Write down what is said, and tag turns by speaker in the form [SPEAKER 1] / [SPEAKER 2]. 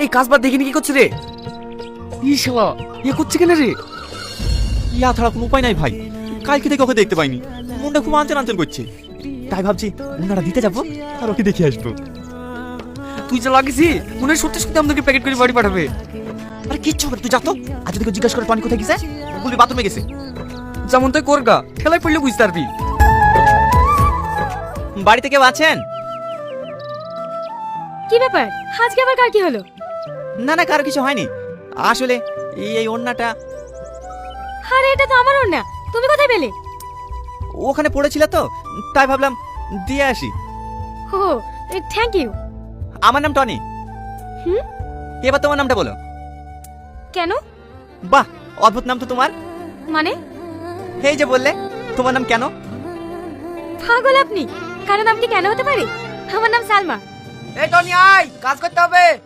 [SPEAKER 1] এই কাজ বাদ দেখিনি কি করছে রে? শালা এ করছে কেন রে?
[SPEAKER 2] ইয়া ছাড়া কোনো উপায় নাই ভাই, কালকে থেকে ওকে দেখতে পাইনি, মনটা খুব আনচান আনচান করছে, তাই ভাবছি ওনারা দিতে যাবো আর ওকে দেখে আসবো।
[SPEAKER 1] তুই যা লাগিসি মনে হয় সত্যি সত্যি আমাদেরকে প্যাকেট করে বাড়ি পাঠাবে।
[SPEAKER 2] আরে কিচ্ছু হবে না, তুই যা তো। আজ যদি জিজ্ঞাসা করে টনি কোথায় গেছে, বলবি বাথরুমে গেছে।
[SPEAKER 1] যেমন তুই করগা, খেলায় পড়লে বুঝতে পারবি।
[SPEAKER 2] বাড়িতে কেউ আছেন?
[SPEAKER 3] কি ব্যাপার, আজকে আবার কার কি হলো?
[SPEAKER 2] না না, কারো কিছু হয়নি, আসলে এই ওন্নাটা
[SPEAKER 3] আরে এটা তো আমারও না, তুমি কোথায় পেলে?
[SPEAKER 2] ওখানে পড়েছিল তো, তাই ভাবলাম দিয়ে আসি।
[SPEAKER 3] ও থ্যাংক ইউ।
[SPEAKER 2] আমার নাম টনি।
[SPEAKER 3] হুম?
[SPEAKER 2] এবার তোমার নামটা বলো।
[SPEAKER 3] কেন?
[SPEAKER 2] বাহ, অদ্ভুত নাম তো তোমার।
[SPEAKER 3] মানে?
[SPEAKER 2] এই যে বললে তোমার নাম কেন।
[SPEAKER 3] পাগল আপনি, কারণ নাম কি কেন হতে পারে? আমার নাম সালমা।
[SPEAKER 1] এই টনি আয়, কাজ করতে হবে।